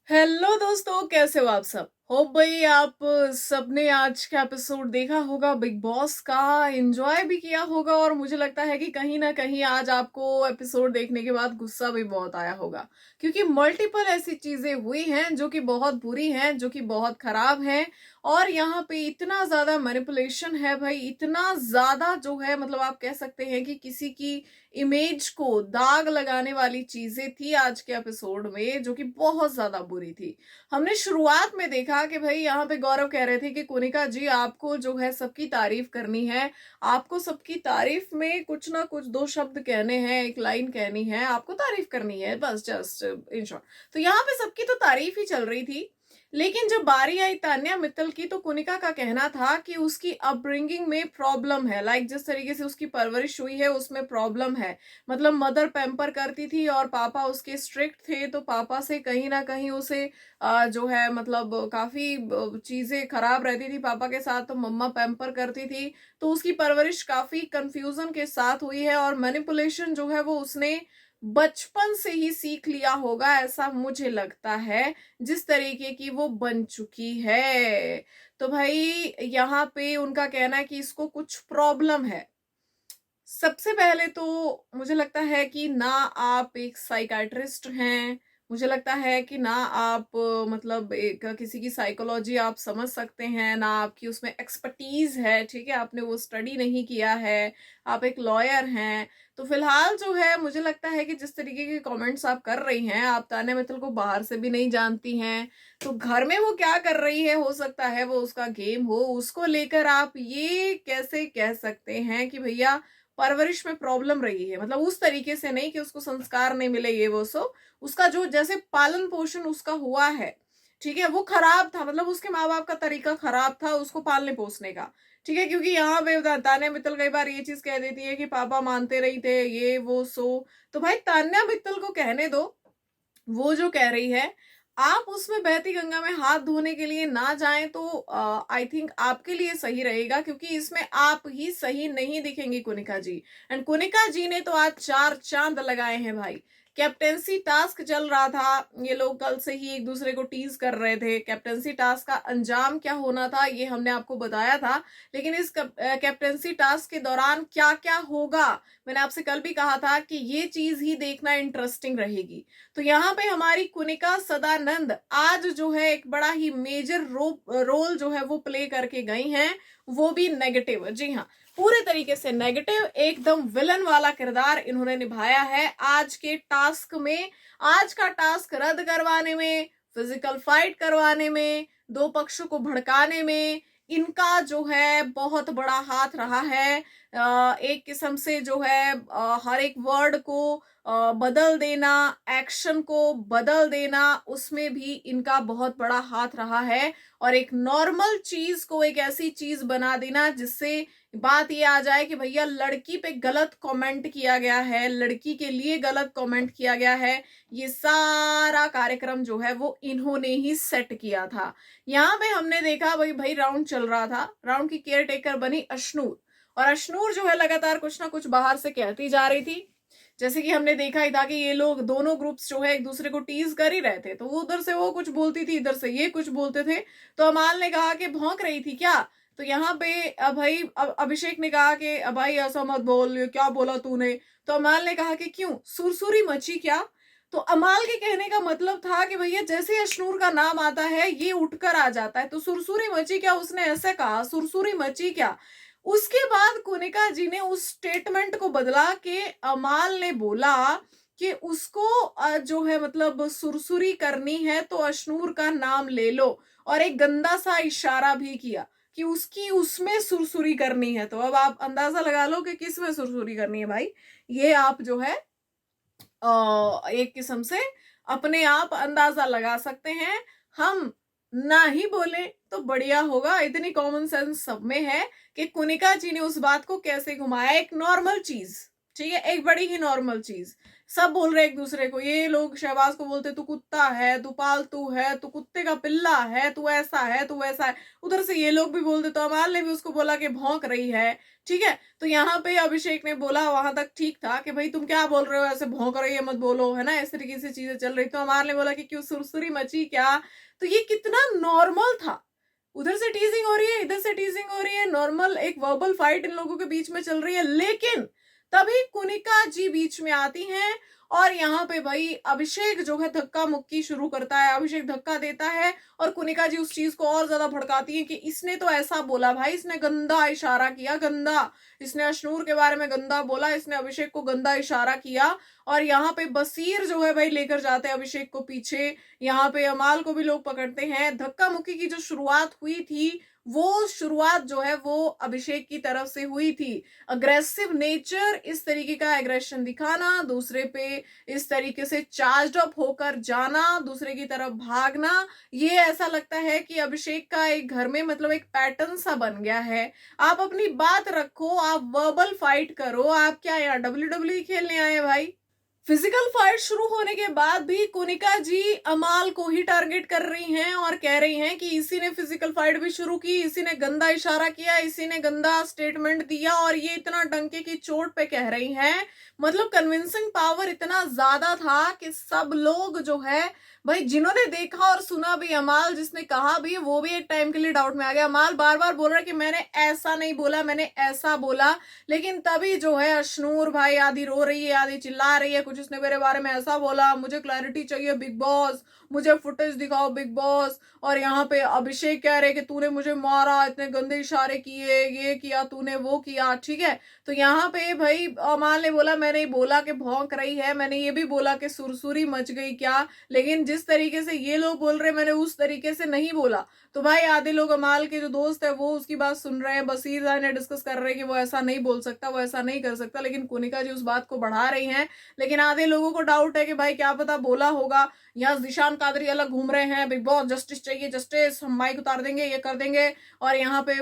Hello दोस्तों, कैसे हो आप सब? होप भाई आप सबने आज का एपिसोड देखा होगा बिग बॉस का, एंजॉय भी किया होगा और मुझे लगता है कि कहीं ना कहीं आज आपको एपिसोड देखने के बाद गुस्सा भी बहुत आया होगा, क्योंकि मल्टीपल ऐसी चीजें हुई हैं जो कि बहुत बुरी हैं, जो कि बहुत खराब हैं। और यहाँ पे इतना ज्यादा मैनिपुलेशन है भाई, इतना ज्यादा जो है, मतलब आप कह सकते हैं कि किसी की इमेज को दाग लगाने वाली चीजें थी आज के एपिसोड में, जो कि बहुत ज्यादा बुरी थी। हमने शुरुआत में देखा कि भाई यहाँ पे गौरव कह रहे थे कि कोनिका जी आपको जो है सबकी तारीफ करनी है, आपको सबकी तारीफ में कुछ ना कुछ दो शब्द कहने हैं, एक लाइन कहनी है, आपको तारीफ करनी है, बस जस्ट इन शॉर्ट। तो यहाँ पे सबकी तो तारीफ ही चल रही थी। लेकिन जब बारी आई तान्या मित्तल की, तो कुनिका का कहना था कि उसकी अपब्रिंगिंग में प्रॉब्लम है, लाइक जिस तरीके से उसकी परवरिश हुई है उसमें प्रॉब्लम है। मतलब मदर पैम्पर करती थी और पापा उसके स्ट्रिक्ट थे, तो पापा से कहीं ना कहीं उसे जो है मतलब काफी चीजें खराब रहती थी पापा के साथ, तो मम्मा पैम्पर करती थी। तो उसकी परवरिश काफी कंफ्यूजन के साथ हुई है और मैनिपुलेशन जो है वो उसने बचपन से ही सीख लिया होगा, ऐसा मुझे लगता है, जिस तरीके की वो बन चुकी है। तो भाई यहाँ पे उनका कहना है कि इसको कुछ प्रॉब्लम है। सबसे पहले तो मुझे लगता है कि ना आप एक साइकाइट्रिस्ट हैं, मुझे लगता है कि ना आप मतलब एक किसी की साइकोलॉजी आप समझ सकते हैं, ना आपकी उसमें एक्सपर्टीज है, ठीक है, आपने वो स्टडी नहीं किया है, आप एक लॉयर हैं। तो फिलहाल जो है मुझे लगता है कि जिस तरीके के कमेंट्स आप कर रही हैं, आप तान्या मित्तल को बाहर से भी नहीं जानती हैं, तो घर में वो क्या कर रही है, हो सकता है वो उसका गेम हो, उसको लेकर आप ये कैसे कह सकते हैं कि भैया परवरिश में प्रॉब्लम रही है। मतलब उस तरीके से नहीं कि उसको संस्कार नहीं मिले, ये वो सो उसका जो जैसे पालन पोषण उसका हुआ है, ठीक है, वो खराब था, मतलब उसके माँ बाप का तरीका खराब था उसको पालने पोसने का, ठीक है। क्योंकि यहाँ पे तान्या मित्तल कई बार ये चीज कह देती है कि पापा मानते रही थे, ये वो सो। तो भाई तान्या मित्तल को कहने दो, वो जो कह रही है, आप उसमें बहती गंगा में हाथ धोने के लिए ना जाएं तो आई थिंक आपके लिए सही रहेगा, क्योंकि इसमें आप ही सही नहीं दिखेंगी कुनिका जी। एंड कुनिका जी ने तो आज चार चांद लगाए हैं भाई। कैप्टेंसी टास्क चल रहा था, ये लोग कल से ही एक दूसरे को टीज कर रहे थे, कैप्टेंसी टास्क का अंजाम क्या होना था ये हमने आपको बताया था। लेकिन इस कैप्टेंसी टास्क के दौरान क्या क्या होगा, मैंने आपसे कल भी कहा था कि ये चीज ही देखना इंटरेस्टिंग रहेगी। तो यहाँ पे हमारी कुनिका सदानंद आज जो है एक बड़ा ही मेजर रोल जो है वो प्ले करके गई हैं, वो भी नेगेटिव, जी हाँ, पूरे तरीके से नेगेटिव, एकदम विलन वाला किरदार इन्होंने निभाया है आज के टास्क में। आज का टास्क रद्द करवाने में, फिजिकल फाइट करवाने में, दो पक्षों को भड़काने में इनका जो है बहुत बड़ा हाथ रहा है। एक किस्म से जो है हर एक वर्ड को बदल देना, एक्शन को बदल देना, उसमें भी इनका बहुत बड़ा हाथ रहा है। और एक नॉर्मल चीज को एक ऐसी चीज बना देना जिससे बात ये आ जाए कि भैया लड़की पे गलत कमेंट किया गया है, लड़की के लिए गलत कमेंट किया गया है, ये सारा कार्यक्रम जो है वो इन्होंने ही सेट किया था। यहाँ पे हमने देखा भाई भाई राउंड चल रहा था, राउंड की केयर टेकर बनी अशनूर, और अशनूर जो है लगातार कुछ ना कुछ बाहर से कहती जा रही थी। जैसे कि हमने देखा ही था कि ये लोग दोनों ग्रुप्स जो है एक दूसरे को टीज कर ही रहे थे, तो वो उधर से वो कुछ बोलती थी, इधर से ये कुछ बोलते थे। तो अमाल ने कहा कि भौंक रही थी क्या? तो यहाँ पे भाई अभिषेक ने कहा कि भाई ऐसा मत बोल, क्या बोला तूने? तो अमाल ने कहा कि क्यों, सुरसुरी मची क्या? तो अमाल के कहने का मतलब था कि भैया जैसे अशनूर का नाम आता है ये उठकर आ जाता है, तो सुरसुरी मची क्या, उसने ऐसे कहा सुरसुरी मची क्या? उसके बाद कुनिका जी ने उस स्टेटमेंट को बदला कि अमाल ने बोला कि उसको जो है मतलब सुरसुरी करनी है तो अशनूर का नाम ले लो, और एक गंदा सा इशारा भी किया कि उसकी उसमें सुरसुरी करनी है। तो अब आप अंदाजा लगा लो कि किस में सुरसुरी करनी है भाई, ये आप जो है एक किस्म से अपने आप अंदाजा लगा सकते हैं। हम ना ही बोले तो बढ़िया होगा, इतनी कॉमन सेंस सब में है कि कुनिका जी ने उस बात को कैसे घुमाया, एक नॉर्मल चीज, ठीक है, एक बड़ी ही नॉर्मल चीज। सब बोल रहे एक दूसरे को, ये लोग शहबाज को बोलते तू कुत्ता है, तू पालतू है, तू कुत्ते का पिल्ला है, तू ऐसा है, तू वैसा है। उधर से ये लोग भी बोलते, तो अमाल ने भी उसको बोला कि भौंक रही है। ठीक है, तो यहाँ पे अभिषेक ने बोला, वहां तक ठीक था कि भाई तुम क्या बोल रहे हो, ऐसे भौंक रही है मत बोलो, है ना, इस तरीके से चीजें चल रही। तो अमाल ने बोला कि क्यों सुरसुरी मची क्या। तो ये कितना नॉर्मल था, उधर से टीजिंग हो रही है, इधर से टीजिंग हो रही है, नॉर्मल एक वर्बल फाइट इन लोगों के बीच में चल रही है। लेकिन तभी कुनिका जी बीच में आती हैं और यहाँ पे भाई अभिषेक जो है धक्का मुक्की शुरू करता है, अभिषेक धक्का देता है और कुनिका जी उस चीज को और ज्यादा भड़काती है कि इसने तो ऐसा बोला भाई, इसने गंदा इशारा किया, गंदा, इसने अशनूर के बारे में गंदा बोला, इसने अभिषेक को गंदा इशारा किया। और यहाँ पे बसीर जो है भाई लेकर जाते हैं अभिषेक को पीछे, यहाँ पे अमाल को भी लोग पकड़ते हैं। धक्का मुक्की की जो शुरुआत हुई थी, वो शुरुआत जो है वो अभिषेक की तरफ से हुई थी। अग्रेसिव नेचर, इस तरीके का एग्रेशन दिखाना, दूसरे पे इस तरीके से चार्ज अप होकर जाना, दूसरे की तरफ भागना, ये ऐसा लगता है कि अभिषेक का एक घर में मतलब एक पैटर्न सा बन गया है। आप अपनी बात रखो, आप वर्बल फाइट करो, आप क्या यहाँ WWE खेलने आए भाई। फिजिकल फाइट शुरू होने के बाद भी कुनिका जी अमाल को ही टारगेट कर रही हैं और कह रही हैं कि इसी ने फिजिकल फाइट भी शुरू की, इसी ने गंदा इशारा किया, इसी ने गंदा स्टेटमेंट दिया, और ये इतना डंके की चोट पे कह रही हैं। मतलब कन्विंसिंग पावर इतना ज्यादा था कि सब लोग जो है भाई, जिन्होंने देखा और सुना भी, अमाल जिसने कहा भी, वो भी एक टाइम के लिए डाउट में आ गया। अमाल बार बार बोल रहा है कि मैंने ऐसा नहीं बोला, मैंने ऐसा बोला। लेकिन तभी जो है अशनूर भाई आधी रो रही है, आधी चिल्ला रही है, कुछ उसने मेरे बारे में ऐसा बोला, मुझे क्लैरिटी चाहिए बिग बॉस, मुझे फुटेज दिखाओ बिग बॉस। और यहाँ पे अभिषेक कह रहे कि तूने मुझे मारा, इतने गंदे इशारे किए, ये किया तूने, वो किया। ठीक है, तो यहाँ पे भाई अमाल ने बोला मैंने बोला कि भौंक रही है, मैंने ये भी बोला कि सुरसुरी मच गई क्या, लेकिन जिस तरीके से ये लोग बोल रहे मैंने उस तरीके से नहीं बोला। तो भाई आधे लोग अमाल के जो दोस्त है वो उसकी बात सुन रहे हैं, बसीर ने डिस्कस कर रहे हैं कि वो ऐसा नहीं बोल सकता, वो ऐसा नहीं कर सकता, लेकिन कुनिका जी उस बात को बढ़ा रही हैं। लेकिन आधे लोगों को डाउट है कि भाई क्या पता बोला होगा। यहाँ जिशान कादरी अलग घूम रहे हैं, बिग बॉस जस्टिस चाहिए, जस्टिस, हम माइक उतार देंगे, ये कर देंगे। और यहाँ पे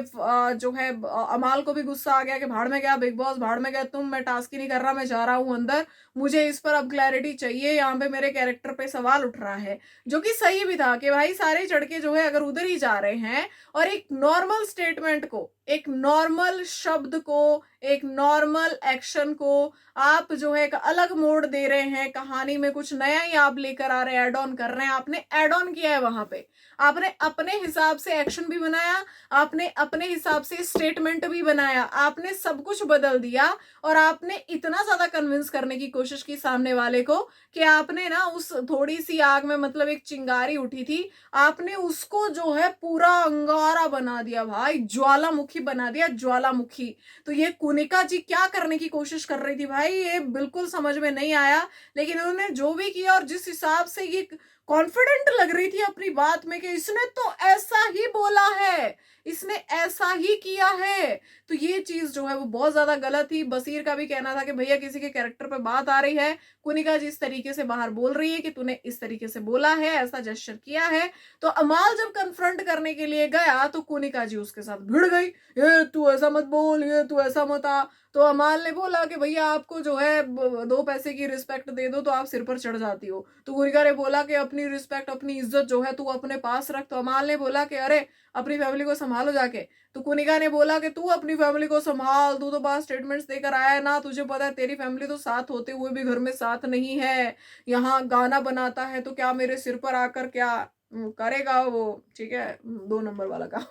जो है अमाल को भी गुस्सा आ गया कि भाड़ में गया बिग बॉस, भाड़ में गया तुम, मैं टास्क ही नहीं कर रहा, मैं जा रहा हूं अंदर, मुझे इस पर अब क्लैरिटी चाहिए, यहाँ पे मेरे कैरेक्टर पे सवाल उठ रहा है। जो कि सही भी था कि भाई सारे चढ़ के जो है अगर उधर ही जा रहे हैं और एक नॉर्मल स्टेटमेंट को, एक नॉर्मल शब्द को, एक नॉर्मल एक्शन को आप जो है एक अलग मोड़ दे रहे हैं, कहानी में कुछ नया ही आप लेकर आ रहे हैं, एड ऑन कर रहे हैं, आपने एड ऑन किया है वहां पे, आपने अपने हिसाब से एक्शन भी बनाया, आपने अपने हिसाब से स्टेटमेंट भी बनाया, आपने सब कुछ बदल दिया। और आपने इतना ज्यादा कन्विंस करने की कोशिश की सामने वाले को कि आपने ना उस थोड़ी सी आग में मतलब एक चिंगारी उठी थी, आपने उसको जो है पूरा अंगारा बना दिया भाई, ज्वालामुखी बना दिया, ज्वालामुखी। तो ये कुनिका जी क्या करने की कोशिश कर रही थी भाई, ये बिल्कुल समझ में नहीं आया। लेकिन उन्होंने जो भी किया और जिस हिसाब से ये कॉन्फिडेंट लग रही थी अपनी बात में कि इसने तो ऐसा ही बोला है, इसने ऐसा ही किया है, तो ये चीज जो है वो बहुत ज्यादा गलत थी। बसीर का भी कहना था कि भैया किसी के कैरेक्टर पे बात आ रही है, कुनिका जी इस तरीके से बाहर बोल रही है कि तूने इस तरीके से बोला है, ऐसा जेस्चर किया है। तो अमाल जब कन्फ्रंट करने के लिए गया तो कुनिका जी उसके साथ भिड़ गई, ये तू ऐसा मत बोल, ये तू ऐसा मत आ। तो अमाल ने बोला कि भैया आपको जो है 2 पैसे की रिस्पेक्ट दे दो तो आप सिर पर चढ़ जाती हो। तो कुनिका ने बोला कि अपनी रिस्पेक्ट, अपनी इज्जत जो है तू अपने पास रख। तो अमाल ने बोला कि अरे अपनी फैमिली को संभालो जाके। तो कुनिका ने बोला कि तू अपनी फैमिली को संभाल, तू तो बस स्टेटमेंट्स देकर आया है ना, तुझे पता है तेरी फैमिली तो साथ होते हुए भी घर में साथ नहीं है, यहाँ गाना बनाता है तो क्या मेरे सिर पर आकर क्या करेगा वो, ठीक है, 2 नंबर वाला का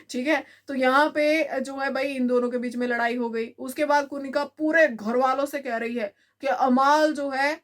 ठीक है। तो यहाँ पे जो है भाई इन दोनों के बीच में लड़ाई हो गई। उसके बाद कुनिका पूरे घर वालों से कह रही है कि अमाल जो है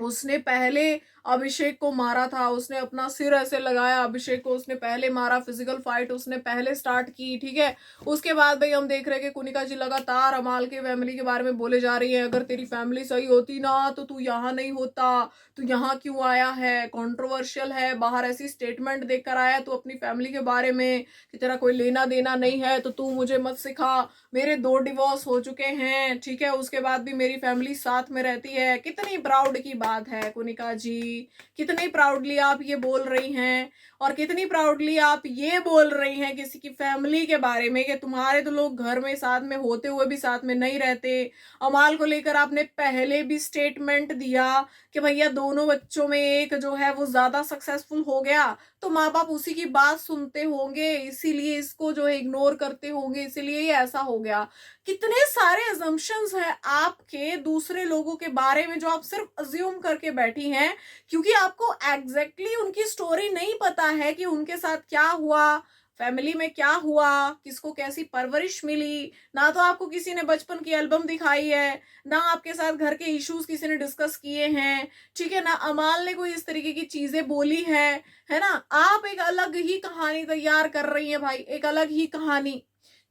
उसने पहले अभिषेक को मारा था, उसने अपना सिर ऐसे लगाया अभिषेक को, उसने पहले मारा, फिजिकल फाइट उसने पहले स्टार्ट की। ठीक है, उसके बाद भाई हम देख रहे हैं कि कुनिका जी लगातार अमाल के फैमिली के बारे में बोले जा रही है, अगर तेरी फैमिली सही होती ना तो तू यहाँ नहीं होता, तू यहाँ क्यों आया है, कंट्रोवर्शियल है, बाहर ऐसी स्टेटमेंट देकर आया तू अपनी फैमिली के बारे में कि तेरा कोई लेना देना नहीं है, तो तू मुझे मत सिखा, मेरे 2 डिवोर्स हो चुके हैं, ठीक है, उसके बाद भी मेरी फैमिली साथ में रहती है। कितनी प्राउड की बात है कुनिका जी, प्राउडली, कितनी प्राउडली आप ये बोल रही हैं और कितनी प्राउडली आप ये बोल रही हैं किसी की फैमिली के बारे में कि तुम्हारे तो लोग घर में साथ में होते हुए भी साथ में नहीं रहते। अमाल को लेकर आपने पहले भी स्टेटमेंट दिया कि भैया दोनों बच्चों में एक जो है वो ज्यादा सक्सेसफुल हो गया, तो माँ बाप उसी की बात सुनते होंगे, इसीलिए इसको जो है इग्नोर करते होंगे, इसीलिए ये ऐसा हो गया। कितने सारे अजम्पशंस हैं आपके दूसरे लोगों के बारे में जो आप सिर्फ अज्यूम करके बैठी हैं, क्योंकि आपको एग्जैक्टली उनकी स्टोरी नहीं पता है कि उनके साथ क्या हुआ, फैमिली में क्या हुआ, किसको कैसी परवरिश मिली। ना तो आपको किसी ने बचपन की एल्बम दिखाई है, ना आपके साथ घर के इश्यूज किसी ने डिस्कस किए हैं, ठीक है ना, अमाल ने कोई इस तरीके की चीजें बोली है ना। आप एक अलग ही कहानी तैयार कर रही हैं भाई, एक अलग ही कहानी,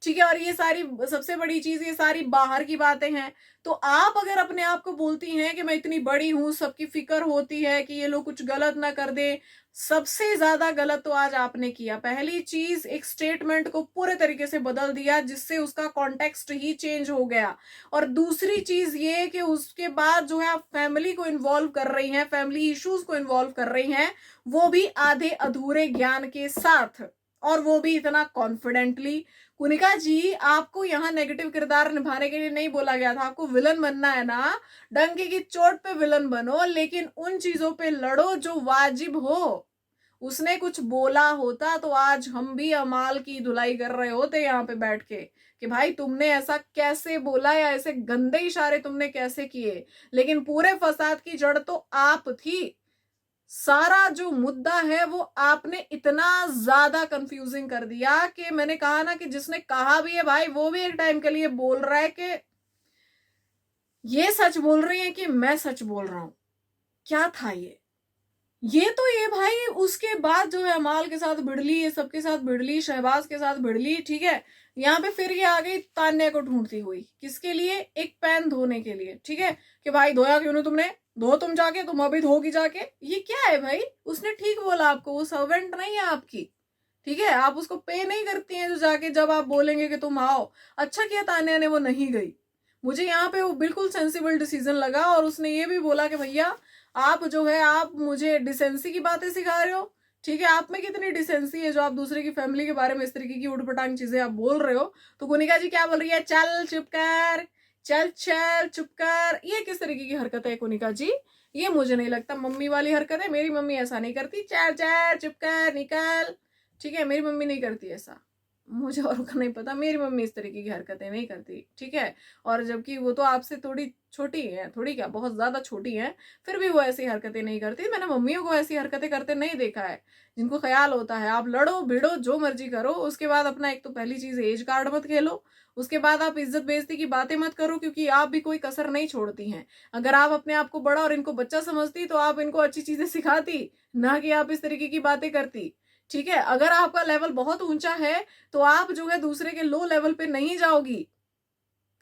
ठीक है। और ये सारी, सबसे बड़ी चीज, ये सारी बाहर की बातें हैं। तो आप अगर अपने आप को बोलती हैं कि मैं इतनी बड़ी हूं, सबकी फिक्र होती है कि ये लोग कुछ गलत ना कर दे, सबसे ज्यादा गलत तो आज आपने किया। पहली चीज, एक स्टेटमेंट को पूरे तरीके से बदल दिया जिससे उसका कॉन्टेक्स्ट ही चेंज हो गया। और दूसरी चीज ये कि उसके बाद जो है आप फैमिली को इन्वॉल्व कर रही हैं, फैमिली इश्यूज को इन्वॉल्व कर रही हैं, वो भी आधे अधूरे ज्ञान के साथ, और वो भी इतना कॉन्फिडेंटली। कुनिका जी, आपको यहाँ नेगेटिव किरदार निभाने के लिए नहीं बोला गया था, आपको विलन बनना है ना, डंके की चोट पे विलन बनो, लेकिन उन चीजों पे लड़ो जो वाजिब हो। उसने कुछ बोला होता तो आज हम भी अमाल की धुलाई कर रहे होते यहाँ पे बैठ के कि भाई तुमने ऐसा कैसे बोला या ऐसे गंदे इशारे तुमने कैसे किए। लेकिन पूरे फसाद की जड़ तो आप थी। सारा जो मुद्दा है वो आपने इतना ज्यादा कंफ्यूजिंग कर दिया कि मैंने कहा ना कि जिसने कहा भी है भाई वो भी एक टाइम के लिए बोल रहा है कि ये सच बोल रही है कि मैं सच बोल रहा हूं। क्या था ये तो ये भाई उसके बाद जो है अमाल के साथ भिड़ली, ये सबके साथ भिड़ली, शहबाज के साथ भिड़ली, ठीक है। यहाँ पे फिर ये आ गई तान्या को ढूंढती हुई, किसके लिए? एक पैन धोने के लिए, ठीक है, कि भाई धोया क्यों नहीं तुमने, धो तुम जाके, तुम अभी धोगी जाके। ये क्या है भाई? उसने ठीक बोला आपको, वो सर्वेंट नहीं है आपकी, ठीक है, आप उसको पे नहीं करती हैं जो जाके जब आप बोलेंगे कि तुम आओ। अच्छा किया तान्या ने वो नहीं गई। मुझे यहाँ पे वो बिल्कुल सेंसिबल डिसीजन लगा। और उसने ये भी बोला कि भैया आप जो है आप मुझे डिसेंसी की बातें सिखा रहे हो, ठीक है, आप में कितनी डिसेंसी है जो आप दूसरे की फैमिली के बारे में इस तरीके की उठपटांग चीजें आप बोल रहे हो। तो कुनिका जी क्या बोल रही है? चल चुप कर, चल चल चुप कर। ये किस तरीके की हरकत है कुनिका जी? ये मुझे नहीं लगता मम्मी वाली हरकत है। मेरी मम्मी ऐसा नहीं करती, चल चल चुप कर निकल, ठीक है, मेरी मम्मी नहीं करती ऐसा। मुझे और का नहीं पता, मेरी मम्मी इस तरीके की हरकतें नहीं करती, ठीक है। और जबकि वो तो आपसे थोड़ी छोटी है, थोड़ी क्या बहुत ज्यादा छोटी है, फिर भी वो ऐसी हरकतें नहीं करती। मैंने मम्मियों को ऐसी हरकतें करते नहीं देखा है, जिनको ख्याल होता है आप लड़ो भिड़ो जो मर्जी करो, उसके बाद अपना, एक तो पहली चीज एज कार्ड मत खेलो, उसके बाद आप इज्जत बेइज्जती की बातें मत करो, क्योंकि आप भी कोई कसर नहीं छोड़ती हैं। अगर आप अपने आप को बड़ा और इनको बच्चा समझती तो आप इनको अच्छी चीजें सिखाती, ना कि आप इस तरीके की बातें करती, ठीक है। अगर आपका लेवल बहुत ऊंचा है तो आप जो है दूसरे के लो लेवल पे नहीं जाओगी,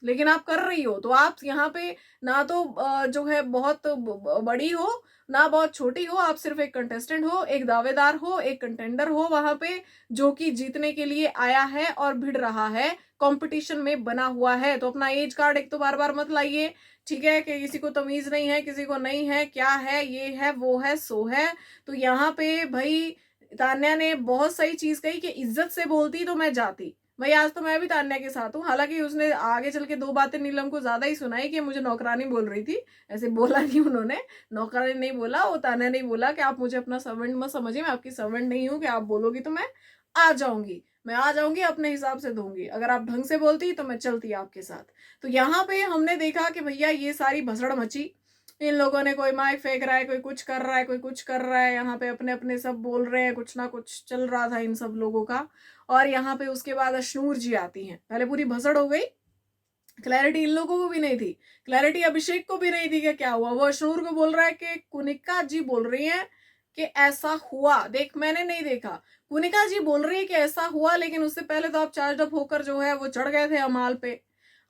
लेकिन आप कर रही हो। तो आप यहाँ पे ना तो जो है बहुत बड़ी हो, ना बहुत छोटी हो, आप सिर्फ एक कंटेस्टेंट हो, एक दावेदार हो, एक कंटेंडर हो वहां पे, जो कि जीतने के लिए आया है और भिड़ रहा है, कंपटीशन में बना हुआ है। तो अपना एज कार्ड एक तो बार बार मत लाइए, ठीक है, कि किसी को तमीज नहीं है, किसी को नहीं है, क्या है, ये है, वो है, सो है। तो यहाँ पे भाई तान्या ने बहुत सही चीज कही कि इज्जत से बोलती तो मैं जाती। भाई आज तो मैं भी तान्या के साथ हूँ। हालांकि उसने आगे चल के दो बातें नीलम को ज्यादा ही सुनाई कि मुझे नौकरानी बोल रही थी, ऐसे बोला नहीं उन्होंने, नौकरानी नहीं बोला, वो तान्या नहीं बोला कि आप मुझे अपना सर्वेंट मत समझिए, मैं आपकी सर्वेंट नहीं हूँ कि आप बोलोगी तो मैं आ जाऊंगी, मैं आ जाऊंगी अपने हिसाब से दूंगी, अगर आप ढंग से बोलती तो मैं चलती आपके साथ। तो यहाँ पे हमने देखा कि भैया ये सारी भसड़ मची, इन लोगों ने, कोई माइक फेंक रहा है, कोई कुछ कर रहा है, कोई कुछ कर रहा है, यहाँ पे अपने अपने सब बोल रहे हैं, कुछ ना कुछ चल रहा था इन सब लोगों का। और यहाँ पे उसके बाद अश्नूर जी आती हैं, पहले पूरी भसड़ हो गई, क्लैरिटी इन लोगों को भी नहीं थी, क्लैरिटी अभिषेक को भी नहीं थी कि क्या हुआ। वो अश्नूर को बोल रहा है कि कुनिका जी बोल रही हैं कि ऐसा हुआ, देख मैंने नहीं देखा, कुनिका जी बोल रही है कि ऐसा हुआ, लेकिन उससे पहले तो आप चार्ज अप होकर जो है वो चढ़ गए थे अमाल पे।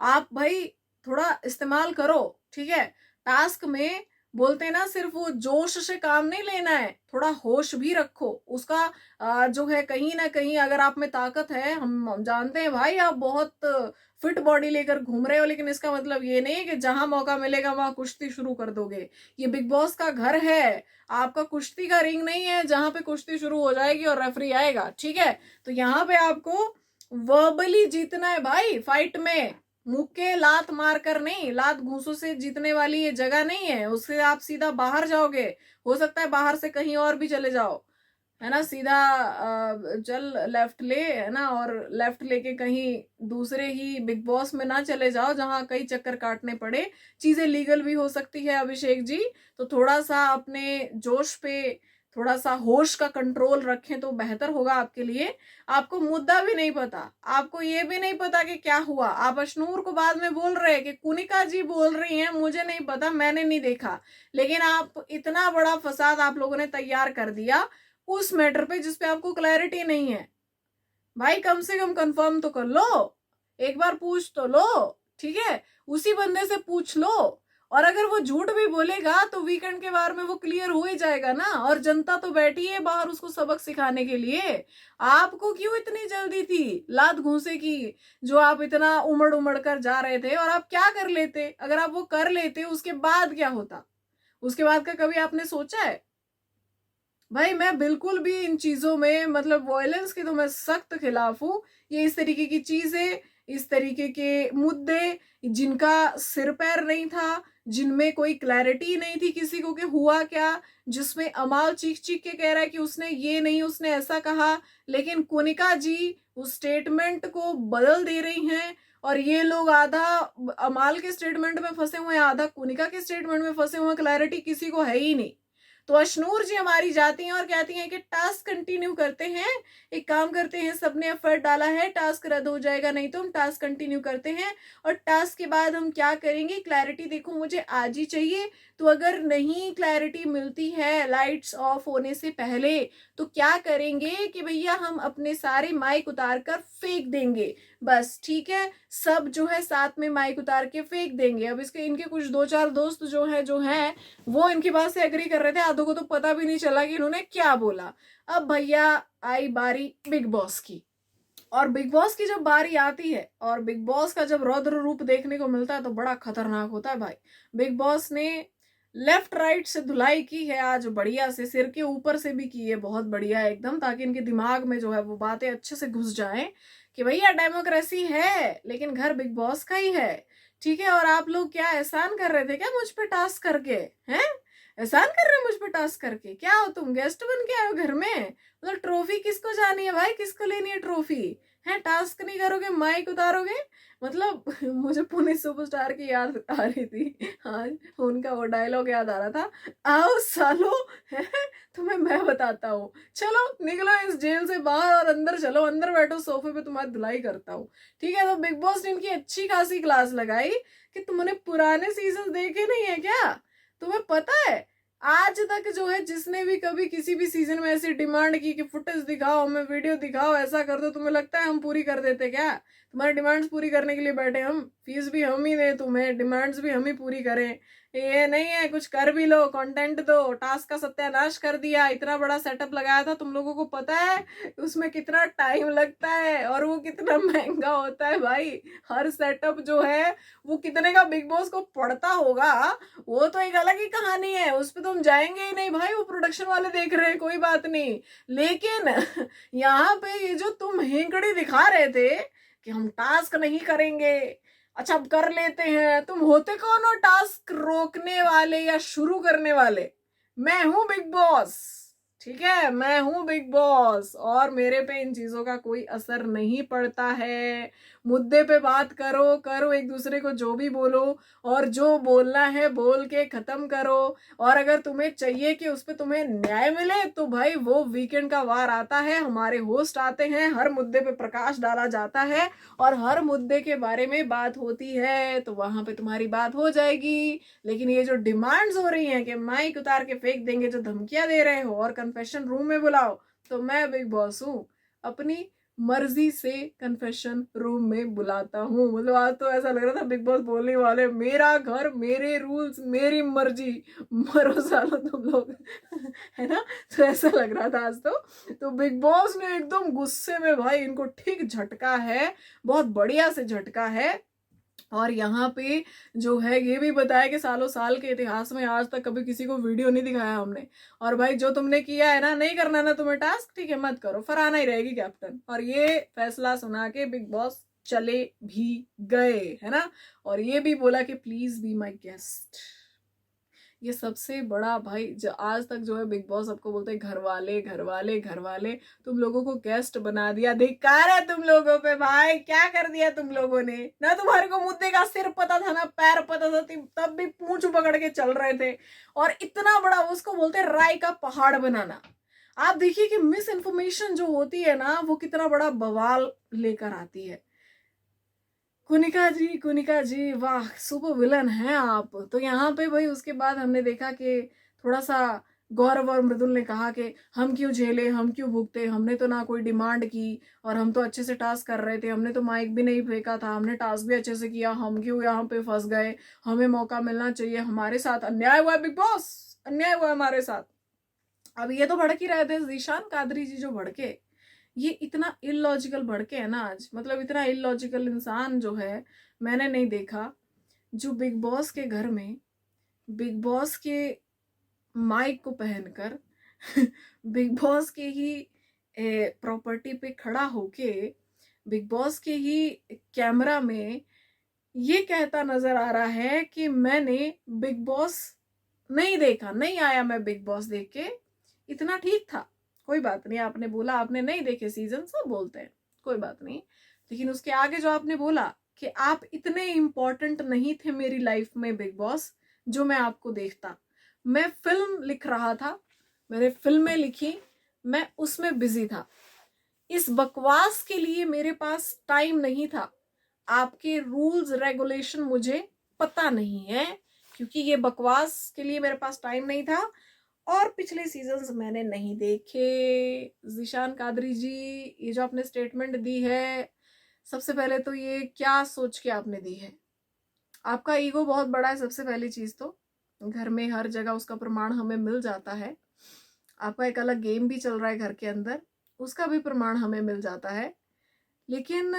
आप भाई थोड़ा इस्तेमाल करो, ठीक है, टास्क में बोलते हैं ना, सिर्फ वो जोश से काम नहीं लेना है, थोड़ा होश भी रखो उसका। जो है कहीं ना कहीं अगर आप में ताकत है, हम जानते हैं भाई आप बहुत फिट बॉडी लेकर घूम रहे हो, लेकिन इसका मतलब ये नहीं है कि जहां मौका मिलेगा वहां कुश्ती शुरू कर दोगे। ये बिग बॉस का घर है, आपका कुश्ती का रिंग नहीं है जहां पे कुश्ती शुरू हो जाएगी और रेफरी आएगा, ठीक है। तो यहाँ पे आपको वर्बली जीतना है भाई, फाइट में मुक्के लात मार कर नहीं, लात घूंसों से जीतने वाली ये जगह नहीं है, उससे आप सीधा बाहर जाओगे। हो सकता है बाहर से कहीं और भी चले जाओ, है ना, सीधा चल लेफ्ट ले, है ना, और लेफ्ट लेके कहीं दूसरे ही बिग बॉस में ना चले जाओ जहां कई चक्कर काटने पड़े। चीजें लीगल भी हो सकती है अभिषेक जी, तो थोड़ा सा अपने जोश पे, थोड़ा सा होश का कंट्रोल रखें तो बेहतर होगा आपके लिए। आपको मुद्दा भी नहीं पता, आपको ये भी नहीं पता कि क्या हुआ। आप अशनूर को बाद में बोल रहे हैं कि कुनिका जी बोल रही हैं, मुझे नहीं पता, मैंने नहीं देखा। लेकिन आप इतना बड़ा फसाद आप लोगों ने तैयार कर दिया उस मैटर पे जिसपे आपको क्लैरिटी नहीं है। भाई कम से कम कंफर्म तो कर लो, एक बार पूछ तो लो, ठीक है, उसी बंदे से पूछ लो। और अगर वो झूठ भी बोलेगा तो वीकेंड के बारे में वो क्लियर हो ही जाएगा ना, और जनता तो बैठी है बाहर उसको सबक सिखाने के लिए। आपको क्यों इतनी जल्दी थी लात घूंसे की, जो आप इतना उमड़ उमड़ कर जा रहे थे? और आप क्या कर लेते, अगर आप वो कर लेते उसके बाद क्या होता, उसके बाद का कभी आपने सोचा है? भाई मैं बिल्कुल भी इन चीजों में, मतलब वायलेंस की तो मैं सख्त खिलाफ हूँ। ये इस तरीके की चीजें, इस तरीके के मुद्दे जिनका सिर पैर नहीं था, जिनमें कोई क्लैरिटी नहीं थी किसी को कि हुआ क्या, जिसमें अमाल चीख चीख के कह रहा है कि उसने ये नहीं, उसने ऐसा कहा, लेकिन कुनिका जी उस स्टेटमेंट को बदल दे रही हैं। और ये लोग आधा अमाल के स्टेटमेंट में फंसे हुए हैं, आधा कुनिका के स्टेटमेंट में फंसे हुए हैं, क्लैरिटी किसी को है ही नहीं। तो अशनूर जी हमारी जाती हैं और कहती हैं कि टास्क कंटिन्यू करते हैं, एक काम करते हैं, सबने एफर्ट डाला है, टास्क रद्द हो जाएगा, नहीं तो हम टास्क कंटिन्यू करते हैं। और टास्क के बाद हम क्या करेंगे, क्लैरिटी देखो मुझे आज ही चाहिए। तो अगर नहीं क्लैरिटी मिलती है लाइट्स ऑफ होने से पहले, तो क्या करेंगे कि भैया हम अपने सारे माइक उतार कर फेंक देंगे, बस ठीक है। सब जो है साथ में माइक उतार के फेंक देंगे। अब इसके इनके कुछ दो चार दोस्त जो हैं वो इनकी बात से एग्री कर रहे थे, आधों को तो पता भी नहीं चला कि इन्होंने क्या बोला। अब भैया आई बारी बिग बॉस की, और बिग बॉस की जब बारी आती है और बिग बॉस का जब रौद्र रूप देखने को मिलता है तो बड़ा खतरनाक होता है भाई। बिग बॉस ने लेफ्ट राइट से धुलाई की है आज, बढ़िया से, सिर के ऊपर से भी की है, बहुत बढ़िया एकदम, ताकि इनके दिमाग में जो है वो बातें अच्छे से घुस जाएं कि भैया डेमोक्रेसी है लेकिन घर बिग बॉस का ही है, ठीक है। और आप लोग क्या एहसान कर रहे थे क्या मुझ पे टास्क करके? हैं, एहसान कर रहे हो मुझ पे टास्क करके? क्या हो तुम, गेस्ट बन के आए हो घर में? मतलब ट्रॉफी किसको जानी है भाई, किसको लेनी है ट्रॉफी? है टास्क नहीं करोगे, माइक उतारोगे? मतलब मुझे पुणे सुपरस्टार की याद आ रही थी आज, उनका वो डायलॉग याद आ रहा था, आओ सालो, है तुम्हें मैं बताता हूँ, चलो निकलो इस जेल से बाहर और अंदर चलो, अंदर बैठो सोफे पे, तुम्हारी धुलाई करता हूँ, ठीक है। तो बिग बॉस ने इनकी अच्छी खासी क्लास लगाई कि तुमने पुराने सीजन देखे नहीं है क्या? तुम्हें पता है आज तक जो है जिसने भी कभी किसी भी सीजन में ऐसी डिमांड की कि फुटेज दिखाओ, हमें वीडियो दिखाओ, ऐसा कर दो, तुम्हें लगता है हम पूरी कर देते क्या? तुम्हारी डिमांड्स पूरी करने के लिए बैठे हम, फीस भी हम ही दें तुम्हें, डिमांड्स भी हम ही पूरी करें? ये नहीं है कुछ कर भी लो, कंटेंट दो, टास्क का सत्यानाश कर दिया, इतना बड़ा सेटअप लगाया था, तुम लोगों को पता है उसमें कितना टाइम लगता है और वो कितना महंगा होता है भाई। हर सेटअप जो है वो कितने का बिग बॉस को पड़ता होगा, वो तो एक अलग ही कहानी है, उस पर तो हम जाएंगे ही नहीं भाई, वो प्रोडक्शन वाले देख रहे हैं, कोई बात नहीं। लेकिन यहाँ पे ये जो तुम हेंकड़ी दिखा रहे थे कि हम टास्क नहीं करेंगे, अच्छा अब कर लेते हैं, तुम होते कौन हो टास्क रोकने वाले या शुरू करने वाले? मैं हूं बिग बॉस, ठीक है, मैं हूं बिग बॉस, और मेरे पे इन चीजों का कोई असर नहीं पड़ता है। मुद्दे पे बात करो करो, एक दूसरे को जो भी बोलो, और जो बोलना है बोल के खत्म करो। और अगर तुम्हें चाहिए कि उस पर तुम्हें न्याय मिले तो भाई वो वीकेंड का वार आता है, हमारे होस्ट आते हैं, हर मुद्दे पे प्रकाश डाला जाता है और हर मुद्दे के बारे में बात होती है, तो वहां पे तुम्हारी बात हो जाएगी। लेकिन ये जो डिमांड्स हो रही हैं कि माइक उतार के फेंक देंगे, जो धमकियां दे रहे हो और कन्फेशन रूम में बुलाओ, तो मैं बिग बॉस हूँ, अपनी मर्जी से कन्फेशन रूम में बुलाता हूँ। मतलब आज तो ऐसा लग रहा था बिग बॉस बोलने वाले, मेरा घर, मेरे रूल्स, मेरी मर्जी, मरो सालो तुम लोग है ना। तो ऐसा लग रहा था आज तो बिग बॉस ने एकदम गुस्से में भाई इनको ठीक झटका है, बहुत बढ़िया से झटका है। और यहाँ पे जो है ये भी बताया कि सालों साल के इतिहास में आज तक कभी किसी को वीडियो नहीं दिखाया हमने। और भाई जो तुमने किया है ना, नहीं करना ना तुम्हें टास्क, ठीक है मत करो, फरहाना ही रहेगी कैप्टन। और ये फैसला सुना के बिग बॉस चले भी गए, है ना। और ये भी बोला कि प्लीज बी माई गेस्ट। ये सबसे बड़ा भाई, जो आज तक जो है बिग बॉस सबको बोलते हैं घर वाले घर वाले घर वाले, तुम लोगों को गेस्ट बना दिया। धिक्कार है तुम लोगों पे भाई, क्या कर दिया तुम लोगों ने। ना तुम्हारे को मुद्दे का सिर पता था ना पैर पता था, तब भी पूंछ पकड़ के चल रहे थे। और इतना बड़ा, उसको बोलते हैं राय का पहाड़ बनाना। आप देखिए कि मिस इन्फॉर्मेशन जो होती है ना, वो कितना बड़ा बवाल लेकर आती है। कुनिका जी वाह, सुपर विलन है आप तो। यहाँ पे भाई उसके बाद हमने देखा कि थोड़ा सा गौरव और मृदुल ने कहा कि हम क्यों झेले, हम क्यों भुगते, हमने तो ना कोई डिमांड की, और हम तो अच्छे से टास्क कर रहे थे, हमने तो माइक भी नहीं फेंका था, हमने टास्क भी अच्छे से किया, हम क्यों यहाँ पे फंस गए, हमें मौका मिलना चाहिए, हमारे साथ अन्याय हुआ है बिग बॉस, अन्याय हुआ है हमारे साथ। अब ये तो भड़क ही रहे थे, ज़ीशान कादरी जी जो भड़के, ये इतना इलॉजिकल भड़के है ना आज, मतलब इतना इलॉजिकल इंसान जो है मैंने नहीं देखा। जो बिग बॉस के घर में बिग बॉस के माइक को पहनकर बिग बॉस के ही प्रॉपर्टी पे खड़ा होके बिग बॉस के ही कैमरा में ये कहता नजर आ रहा है कि मैंने बिग बॉस नहीं देखा, नहीं आया मैं बिग बॉस देख के। इतना ठीक था, कोई बात नहीं, आपने बोला आपने नहीं देखे सीजन, सब बोलते हैं, कोई बात नहीं। लेकिन उसके आगे जो आपने बोला कि आप इतने इंपॉर्टेंट नहीं थे मेरी लाइफ में बिग बॉस, जो मैं आपको देखता। मैं फिल्म लिख रहा था, मैंने फिल्में लिखी, मैं उसमें बिजी था, इस बकवास के लिए मेरे पास टाइम नहीं था। आपके रूल्स रेगुलेशन मुझे पता नहीं है, क्योंकि ये बकवास के लिए मेरे पास टाइम नहीं था। और पिछले सीजन्स मैंने नहीं देखे। ज़ीशान कादरी जी, ये जो आपने स्टेटमेंट दी है, सबसे पहले तो ये क्या सोच के आपने दी है। आपका ईगो बहुत बड़ा है, सबसे पहली चीज तो घर में हर जगह उसका प्रमाण हमें मिल जाता है। आपका एक अलग गेम भी चल रहा है घर के अंदर, उसका भी प्रमाण हमें मिल जाता है। लेकिन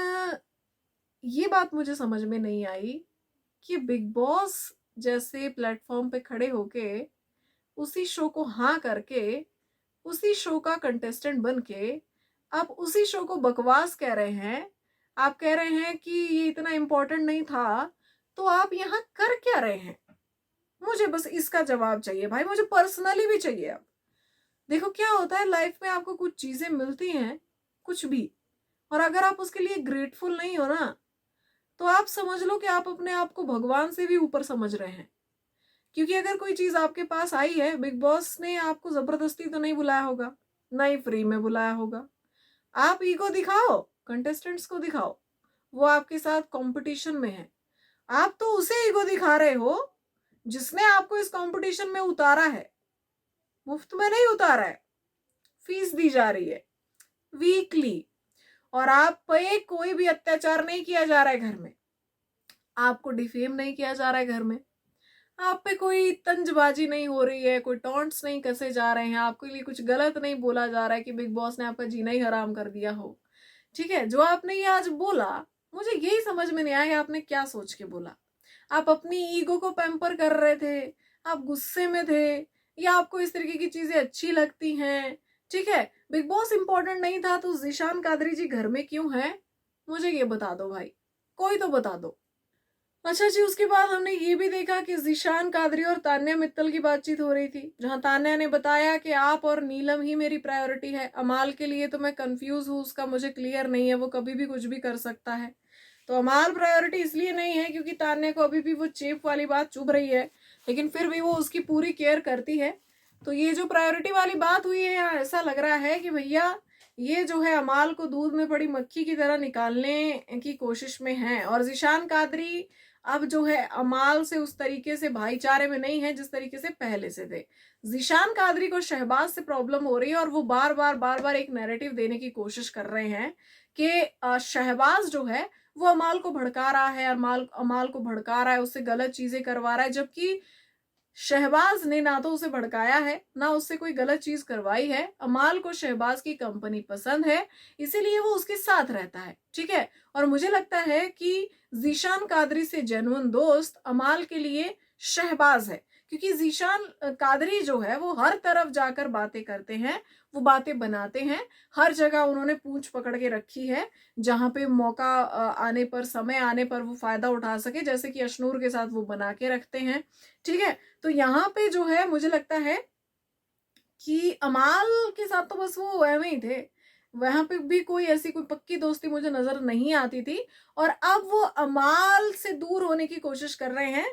ये बात मुझे समझ में नहीं आई कि बिग बॉस जैसे प्लेटफॉर्म पे खड़े होके उसी शो को हाँ करके उसी शो का कंटेस्टेंट बन के आप उसी शो को बकवास कह रहे हैं। आप कह रहे हैं कि ये इतना इंपॉर्टेंट नहीं था, तो आप यहाँ कर क्या रहे हैं। मुझे बस इसका जवाब चाहिए भाई, मुझे पर्सनली भी चाहिए। अब देखो क्या होता है लाइफ में, आपको कुछ चीजें मिलती हैं, कुछ भी, और अगर आप उसके लिए ग्रेटफुल नहीं हो ना, तो आप समझ लो कि आप अपने आप को भगवान से भी ऊपर समझ रहे हैं। क्योंकि अगर कोई चीज आपके पास आई है, बिग बॉस ने आपको जबरदस्ती तो नहीं बुलाया होगा, ना ही फ्री में बुलाया होगा। आप ईगो दिखाओ, कंटेस्टेंट्स को दिखाओ, वो आपके साथ कंपटीशन में है। आप तो उसे ईगो दिखा रहे हो जिसने आपको इस कंपटीशन में उतारा है। मुफ्त में नहीं उतारा है, फीस दी जा रही है वीकली। और आप पे कोई भी अत्याचार नहीं किया जा रहा है घर में, आपको डिफेम नहीं किया जा रहा है घर में, आप पे कोई तंजबाजी नहीं हो रही है, कोई टॉन्ट्स नहीं कसे जा रहे हैं, आपके लिए कुछ गलत नहीं बोला जा रहा है कि बिग बॉस ने आपका जीना ही हराम कर दिया हो। ठीक है, जो आपने ये आज बोला, मुझे यही समझ में नहीं आया कि आपने क्या सोच के बोला। आप अपनी ईगो को पैम्पर कर रहे थे, आप गुस्से में थे, या आपको इस तरीके की चीजें अच्छी लगती हैं। ठीक है, बिग बॉस इंपॉर्टेंट नहीं था तो ज़ीशान कादरी जी घर में क्यों है, मुझे ये बता दो भाई, कोई तो बता दो। अच्छा जी, उसके बाद हमने ये भी देखा कि ज़ीशान कादरी और तान्या मित्तल की बातचीत हो रही थी, जहां तान्या ने बताया कि आप और नीलम ही मेरी प्रायोरिटी है, अमाल के लिए तो मैं कंफ्यूज हूँ, उसका मुझे क्लियर नहीं है, वो कभी भी कुछ भी कर सकता है। तो अमाल प्रायोरिटी इसलिए नहीं है क्योंकि तान्या को अभी भी वो चेप वाली बात चुभ रही है, लेकिन फिर भी वो उसकी पूरी केयर करती है। तो ये जो प्रायोरिटी वाली बात हुई है, यहाँ ऐसा लग रहा है कि भैया ये जो है अमाल को दूध में पड़ी मक्खी की तरह निकालने की कोशिश में है। और ज़ीशान कादरी अब जो है अमाल से उस तरीके से भाईचारे में नहीं है जिस तरीके से पहले से थे। ज़ीशान कादरी को शहबाज से प्रॉब्लम हो रही है और वो बार बार एक नैरेटिव देने की कोशिश कर रहे हैं कि शहबाज जो है वो अमाल को भड़का रहा है, अमाल अमाल को भड़का रहा है, उससे गलत चीजें करवा रहा है, जबकि शहबाज ने ना तो उसे भड़काया है ना उससे कोई गलत चीज करवाई है। अमाल को शहबाज की कंपनी पसंद है, इसीलिए वो उसके साथ रहता है, ठीक है। और मुझे लगता है कि ज़ीशान कादरी से जेन्युइन दोस्त अमाल के लिए शहबाज है, क्योंकि ज़ीशान कादरी जो है वो हर तरफ जाकर बातें करते हैं, वो बातें बनाते हैं, हर जगह उन्होंने पूंछ पकड़ के रखी है, जहां पे मौका आने पर, समय आने पर वो फायदा उठा सके, जैसे कि अशनूर के साथ वो बना के रखते हैं, ठीक है। तो यहाँ पे जो है मुझे लगता है कि अमाल के साथ तो बस वो एवं ही थे, वहां पे भी कोई ऐसी कोई पक्की दोस्ती मुझे नजर नहीं आती थी। और अब वो अमाल से दूर होने की कोशिश कर रहे हैं।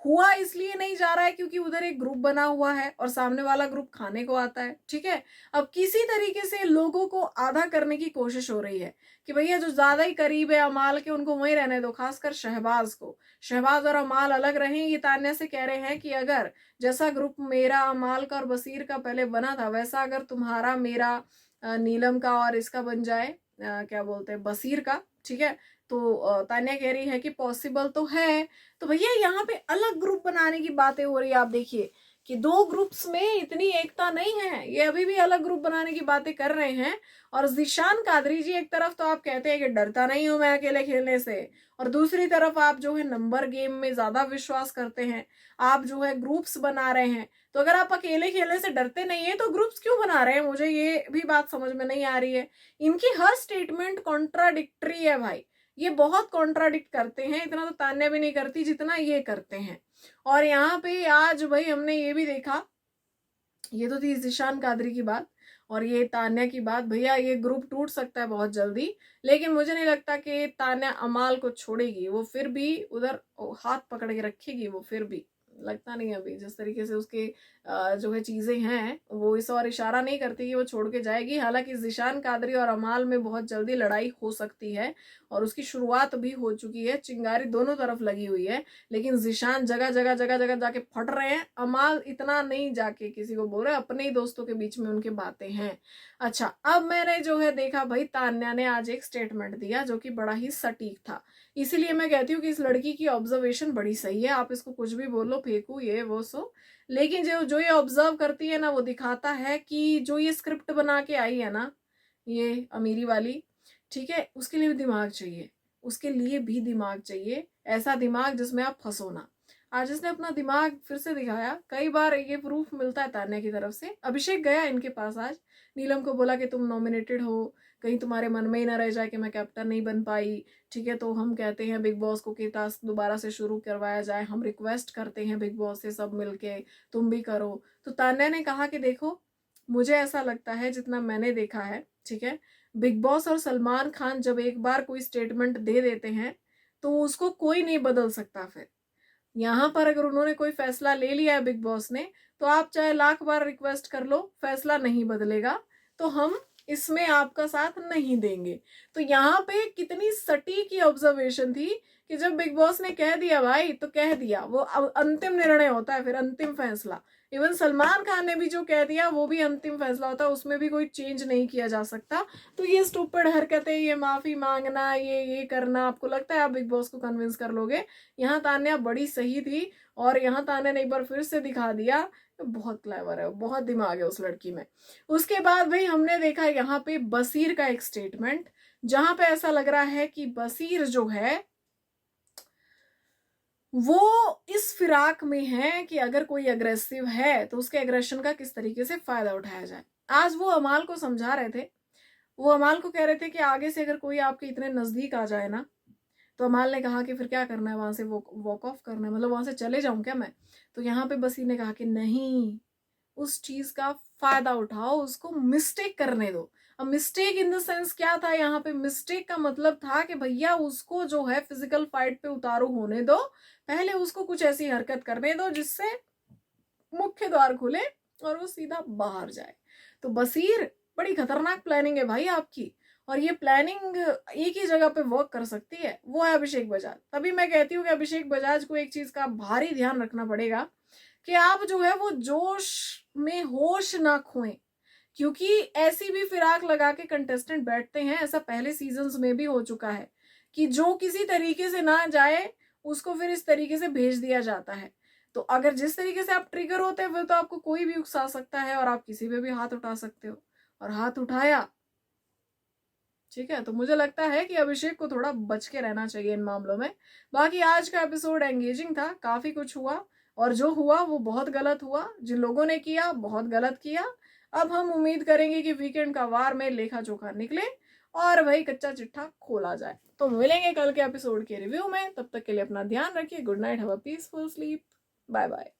हुआ इसलिए नहीं जा रहा है क्योंकि उधर एक ग्रुप बना हुआ है और सामने वाला ग्रुप खाने को आता है, ठीक है। अब किसी तरीके से लोगों को आधा करने की कोशिश हो रही है कि भैया जो ज्यादा ही करीब है अमाल के उनको वहीं रहने दो, खासकर शहबाज को। शहबाज और अमाल अलग रहें, ये तान्या से कह रहे हैं कि अगर जैसा ग्रुप मेरा अमाल का और बसीर का पहले बना था वैसा अगर तुम्हारा मेरा नीलम का और इसका बन जाए, क्या बोलते हैं, बसीर का, ठीक है। तो तान्या कह रही है कि पॉसिबल तो है। तो भैया यहाँ पे अलग ग्रुप बनाने की बातें हो रही है। आप देखिए कि दो ग्रुप्स में इतनी एकता नहीं है, ये अभी भी अलग ग्रुप बनाने की बातें कर रहे हैं। और ज़ीशान कादरी जी एक तरफ तो आप कहते हैं कि डरता नहीं हूं मैं अकेले खेलने से, और दूसरी तरफ आप जो है नंबर गेम में ज्यादा विश्वास करते हैं, आप जो है ग्रुप्स बना रहे हैं। तो अगर आप अकेले खेलने से डरते नहीं है तो ग्रुप्स क्यों बना रहे हैं, मुझे ये भी बात समझ में नहीं आ रही है। इनकी हर स्टेटमेंट कॉन्ट्राडिक्टरी है भाई, ये बहुत कॉन्ट्राडिक्ट करते हैं, इतना तो तान्या भी नहीं करती जितना ये करते हैं। और यहाँ पे आज भाई हमने ये भी देखा, ये तो थी ज़ीशान कादरी की बात और ये तान्या की बात। भैया ये ग्रुप टूट सकता है बहुत जल्दी, लेकिन मुझे नहीं लगता कि तान्या अमाल को छोड़ेगी, वो फिर भी उधर हाथ पकड़ के रखेगी, वो फिर भी लगता नहीं अभी जिस तरीके से उसके जो है चीजें हैं वो इस और इशारा नहीं करती कि वो छोड़ के जाएगी। हालांकि ज़ीशान कादरी और अमाल में बहुत जल्दी लड़ाई हो सकती है और उसकी शुरुआत भी हो चुकी है, चिंगारी दोनों तरफ लगी हुई है, लेकिन ज़ीशान जगह जगह जगह जगह जाके फट रहे हैं, अमाल इतना नहीं जाके किसी को बोल रहे, अपने ही दोस्तों के बीच में उनके बातें हैं। अच्छा, अब मैंने जो है देखा भाई तान्या ने आज एक स्टेटमेंट दिया जो कि बड़ा ही सटीक था, इसीलिए मैं कहती हूँ कि इस लड़की की ऑब्जर्वेशन बड़ी सही है। आप इसको कुछ भी बोलो, फेंकू ये वो सो, लेकिन जो जो ये ऑब्जर्व करती है ना वो दिखाता है कि जो ये स्क्रिप्ट बना के आई है ना ये अमीरी वाली, ठीक है, उसके लिए भी दिमाग चाहिए, उसके लिए भी दिमाग चाहिए, ऐसा दिमाग जिसमें आप फंसो ना। आज इसने अपना दिमाग फिर से दिखाया, कई बार ये प्रूफ मिलता है तान्या की तरफ से। अभिषेक गया इनके पास आज, नीलम को बोला कि तुम नॉमिनेटेड हो, कहीं तुम्हारे मन में ही ना रह जाए कि मैं कैप्टन नहीं बन पाई, ठीक है। तो हम कहते हैं बिग बॉस को कि टास्क दोबारा से शुरू करवाया जाए, हम रिक्वेस्ट करते हैं बिग बॉस से सब मिलके, तुम भी करो। तो तान्या ने कहा कि देखो मुझे ऐसा लगता है जितना मैंने देखा है, ठीक है, बिग बॉस और सलमान खान जब एक बार कोई स्टेटमेंट दे देते हैं तो उसको कोई नहीं बदल सकता। फिर यहाँ पर अगर उन्होंने कोई फैसला ले लिया है बिग बॉस ने, तो आप चाहे लाख बार रिक्वेस्ट कर लो फैसला नहीं बदलेगा, तो हम इसमें आपका साथ नहीं देंगे। तो यहाँ पे कितनी सटीक ऑब्जर्वेशन थी कि जब बिग बॉस ने कह दिया भाई तो कह दिया, वो अंतिम निर्णय होता है, फिर अंतिम फैसला। इवन सलमान खान ने भी जो कह दिया वो भी अंतिम फैसला होता है, उसमें भी कोई चेंज नहीं किया जा सकता। तो ये स्टूपिड हरकतें, ये माफी मांगना, ये करना, आपको लगता है आप बिग बॉस को कन्विंस कर लोगे? यहाँ तान्या बड़ी सही थी और यहाँ तान्या ने एक बार फिर से दिखा दिया बहुत क्लेवर है, बहुत दिमाग है उस लड़की में। उसके बाद भाई हमने देखा यहाँ पे बसीर का एक स्टेटमेंट, जहां पे ऐसा लग रहा है कि बसीर जो है वो इस फिराक में है कि अगर कोई अग्रेसिव है तो उसके एग्रेशन का किस तरीके से फायदा उठाया जाए। आज वो अमाल को समझा रहे थे, वो अमाल को कह रहे थे कि आगे से अगर कोई आपके इतने नजदीक आ जाए ना, तो अमाल ने कहा कि फिर क्या करना है, वहां से वॉक ऑफ करना है, मतलब वहां से चले जाऊं क्या मैं? तो यहाँ पे बसीर ने कहा कि नहीं, उस चीज का फायदा उठाओ, उसको मिस्टेक करने दो। अब मिस्टेक इन द सेंस क्या था, यहाँ पे मिस्टेक का मतलब था कि भैया उसको जो है फिजिकल फाइट पे उतारू होने दो, पहले उसको कुछ ऐसी हरकत करने दो जिससे मुख्य द्वार खुले और वो सीधा बाहर जाए। तो बसीर बड़ी खतरनाक प्लानिंग है भाई आपकी। और ये प्लानिंग एक ही जगह पे वर्क कर सकती है, वो है अभिषेक बजाज। तभी मैं कहती हूँ कि अभिषेक बजाज को एक चीज का भारी ध्यान रखना पड़ेगा कि आप जो है वो जोश में होश ना खोएं, क्योंकि ऐसी भी फिराक लगा के कंटेस्टेंट बैठते हैं, ऐसा पहले सीजन्स में भी हो चुका है कि जो किसी तरीके से ना जाए उसको फिर इस तरीके से भेज दिया जाता है। तो अगर जिस तरीके से आप ट्रिगर होते हैं वो तो आपको कोई भी उकसा सकता है और आप किसी पे भी हाथ उठा सकते हो, और हाथ उठाया, ठीक है। तो मुझे लगता है कि अभिषेक को थोड़ा बच के रहना चाहिए इन मामलों में। बाकी आज का एपिसोड एंगेजिंग था, काफी कुछ हुआ, और जो हुआ वो बहुत गलत हुआ, जिन लोगों ने किया बहुत गलत किया। अब हम उम्मीद करेंगे कि वीकेंड का वार में लेखा जोखा निकले और वही कच्चा चिट्ठा खोला जाए। तो मिलेंगे कल के एपिसोड के रिव्यू में, तब तक के लिए अपना ध्यान रखिए। Good night, have a peaceful sleep, bye bye.